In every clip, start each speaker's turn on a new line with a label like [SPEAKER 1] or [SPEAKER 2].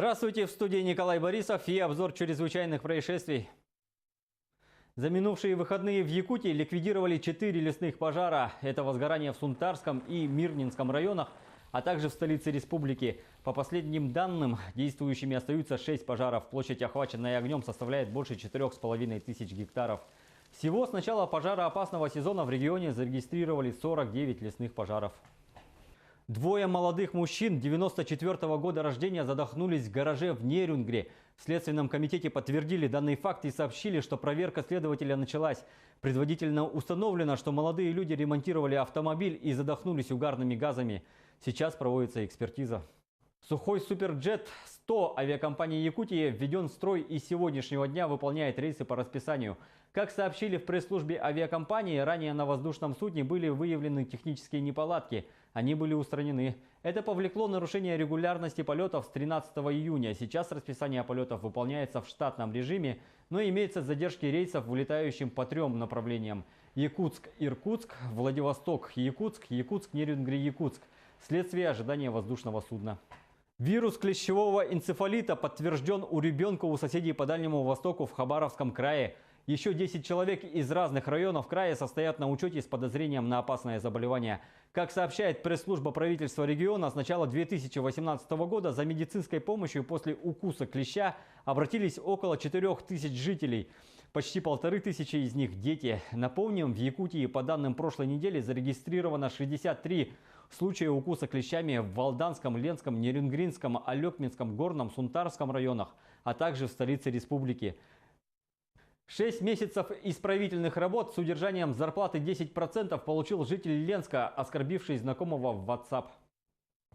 [SPEAKER 1] Здравствуйте, в студии Николай Борисов и обзор чрезвычайных происшествий. За минувшие выходные в Якутии ликвидировали 4 лесных пожара. Это возгорание в Сунтарском и Мирнинском районах, а также в столице республики. По последним данным, действующими остаются 6 пожаров. Площадь, охваченная огнем, составляет больше 4500 гектаров. Всего с начала пожароопасного сезона в регионе зарегистрировали 49 лесных пожаров. Двое молодых мужчин 94-го года рождения задохнулись в гараже в Нерюнгре. В Следственном комитете подтвердили данный факт и сообщили, что проверка следователя началась. Предварительно установлено, что молодые люди ремонтировали автомобиль и задохнулись угарными газами. Сейчас проводится экспертиза. Сухой Суперджет-100 авиакомпании Якутии введен в строй и с сегодняшнего дня выполняет рейсы по расписанию. Как сообщили в пресс-службе авиакомпании, ранее на воздушном судне были выявлены технические неполадки. Они были устранены. Это повлекло нарушение регулярности полетов с 13 июня. Сейчас расписание полетов выполняется в штатном режиме, но имеются задержки рейсов, вылетающим по 3 направлениям. Якутск-Иркутск, Владивосток-Якутск, Якутск-Нерюнгри-Якутск. Вследствие ожидания воздушного судна. Вирус клещевого энцефалита подтвержден у ребенка у соседей по Дальнему Востоку в Хабаровском крае. Еще 10 человек из разных районов края состоят на учете с подозрением на опасное заболевание. Как сообщает пресс-служба правительства региона, с начала 2018 года за медицинской помощью после укуса клеща обратились около 4000 жителей. Почти 1500 из них дети. Напомним, в Якутии по данным прошлой недели зарегистрировано 63 случая укуса клещами в Валданском, Ленском, Нерюнгринском, Алекминском, Горном, Сунтарском районах, а также в столице республики. 6 месяцев исправительных работ с удержанием зарплаты 10% получил житель Ленска, оскорбивший знакомого в WhatsApp.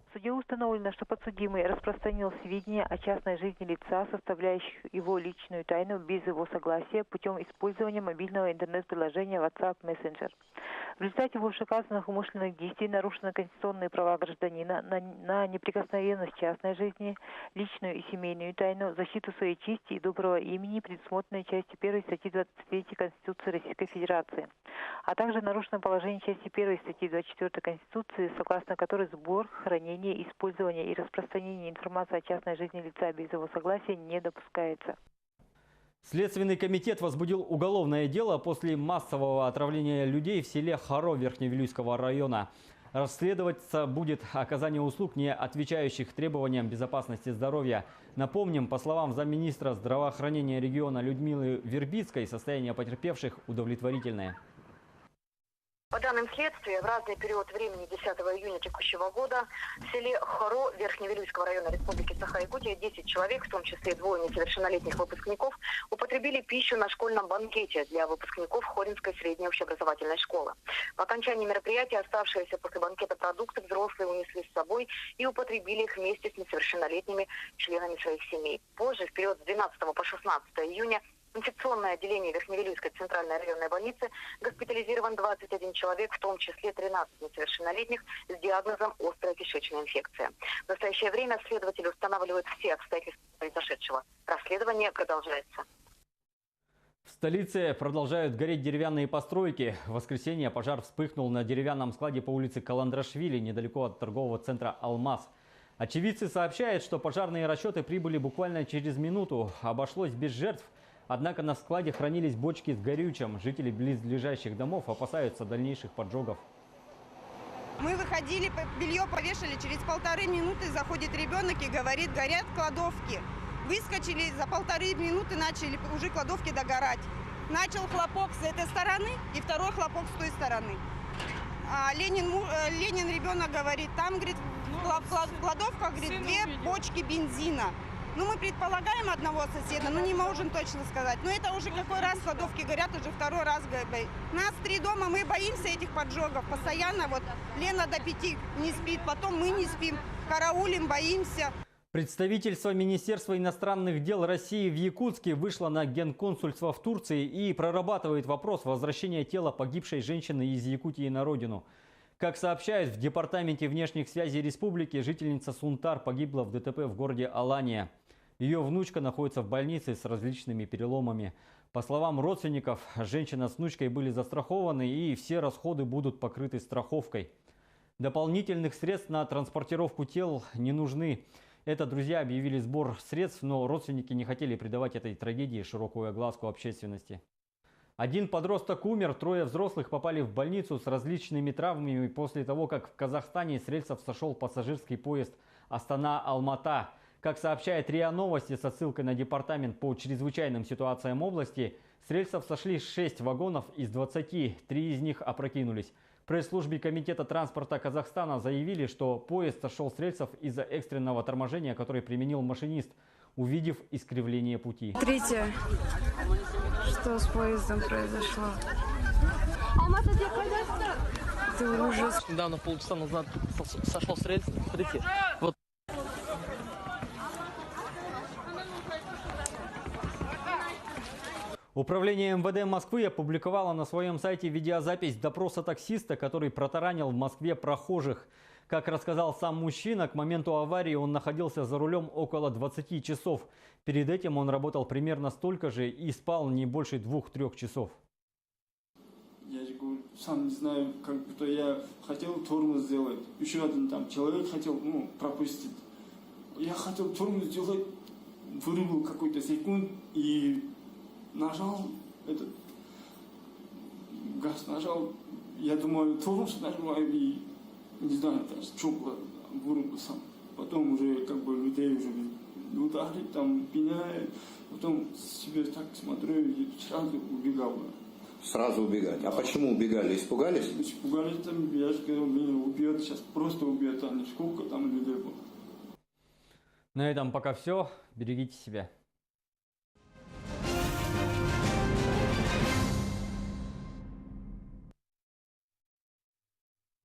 [SPEAKER 2] В суде установлено, что подсудимый распространил сведения о частной жизни лица, составляющих его личную тайну без его согласия путем использования мобильного интернет-приложения WhatsApp Messenger. В результате вышеуказанных умышленных действий нарушены конституционные права гражданина на неприкосновенность частной жизни, личную и семейную тайну, защиту своей чести и доброго имени, предусмотренной частью 1 статьи 23 Конституции Российской Федерации, а также нарушено положение части 1 статьи 24 Конституции, согласно которой сбор, хранение, использование и распространение информации о частной жизни лица без его согласия не допускается.
[SPEAKER 1] Следственный комитет возбудил уголовное дело после массового отравления людей в селе Харо Верхневилюйского района. Расследоваться будет оказание услуг, не отвечающих требованиям безопасности здоровья. Напомним, по словам замминистра здравоохранения региона Людмилы Вербицкой, состояние потерпевших удовлетворительное.
[SPEAKER 3] По данным следствия, в разный период времени 10 июня текущего года в селе Харо Верхневилюйского района Республики Саха-Якутия 10 человек, в том числе 2 несовершеннолетних выпускников, употребили пищу на школьном банкете для выпускников Хоринской средней общеобразовательной школы. По окончании мероприятия оставшиеся после банкета продукты взрослые унесли с собой и употребили их вместе с несовершеннолетними членами своих семей. Позже, в период с 12 по 16 июня, в инфекционное отделение Верхневилюйской центральной районной больницы госпитализирован 21 человек, в том числе 13 несовершеннолетних с диагнозом острая кишечная инфекция. В настоящее время следователи устанавливают все обстоятельства произошедшего. Расследование продолжается.
[SPEAKER 1] В столице продолжают гореть деревянные постройки. В воскресенье пожар вспыхнул на деревянном складе по улице Каландрашвили, недалеко от торгового центра «Алмаз». Очевидцы сообщают, что пожарные расчеты прибыли буквально через минуту. Обошлось без жертв. Однако на складе хранились бочки с горючим. Жители близлежащих домов опасаются дальнейших поджогов.
[SPEAKER 4] Мы выходили, белье повешали, через 1,5 минуты заходит ребенок и говорит: горят кладовки. Выскочили, за 1,5 минуты начали уже кладовки догорать. Начал хлопок с этой стороны и второй хлопок с той стороны. А Ленин ребенок говорит, там, говорит, в кладовках, говорит, 2 бочки бензина. Ну, мы предполагаем одного соседа, но не можем точно сказать. Но это уже какой раз кладовки горят, уже 2-й раз горят. Нас 3 дома, мы боимся этих поджогов. Постоянно вот Лена до 5 не спит, потом мы не спим, караулим, боимся.
[SPEAKER 1] Представительство Министерства иностранных дел России в Якутске вышло на генконсульство в Турции и прорабатывает вопрос возвращения тела погибшей женщины из Якутии на родину. Как сообщают в Департаменте внешних связей республики, жительница Сунтар погибла в ДТП в городе Алания. Ее внучка находится в больнице с различными переломами. По словам родственников, женщина с внучкой были застрахованы и все расходы будут покрыты страховкой. Дополнительных средств на транспортировку тел не нужны. Это друзья объявили сбор средств, но родственники не хотели придавать этой трагедии широкую огласку общественности. Один подросток умер, 3 взрослых попали в больницу с различными травмами после того, как в Казахстане с рельсов сошел пассажирский поезд Астана-Алмата. Как сообщает РИА Новости со ссылкой на департамент по чрезвычайным ситуациям области, с рельсов сошли 6 вагонов из 20, 3 из них опрокинулись. В пресс-службе Комитета транспорта Казахстана заявили, что поезд сошел с рельсов из-за экстренного торможения, которое применил машинист, увидев искривление пути.
[SPEAKER 5] Смотрите, что с поездом произошло. Это ужас.
[SPEAKER 6] Недавно, полчаса назад, сошел с рельс. Смотрите, вот.
[SPEAKER 1] Управление МВД Москвы опубликовало на своем сайте видеозапись допроса таксиста, который протаранил в Москве прохожих. Как рассказал сам мужчина, к моменту аварии он находился за рулем около 20 часов. Перед этим он работал примерно столько же и спал не больше 2-3 часов.
[SPEAKER 7] Я же говорю, сам не знаю, как будто я хотел тормоз сделать. Еще один там человек хотел, пропустить. Я хотел тормоз сделать, вырубил какой-то секунд и нажал этот газ, нажал. Я думаю, тормоз нажимаю и не знаю, что было, вырубил сам. Потом уже как бы людей уже ударили, там пеняют. Потом себе так смотрю и сразу убегал.
[SPEAKER 8] Сразу убегать. А почему убегали? Испугались?
[SPEAKER 7] Испугались, там, я же сказал, меня убьет, сейчас просто убьет, а не сколько там людей было.
[SPEAKER 1] На этом пока все. Берегите себя.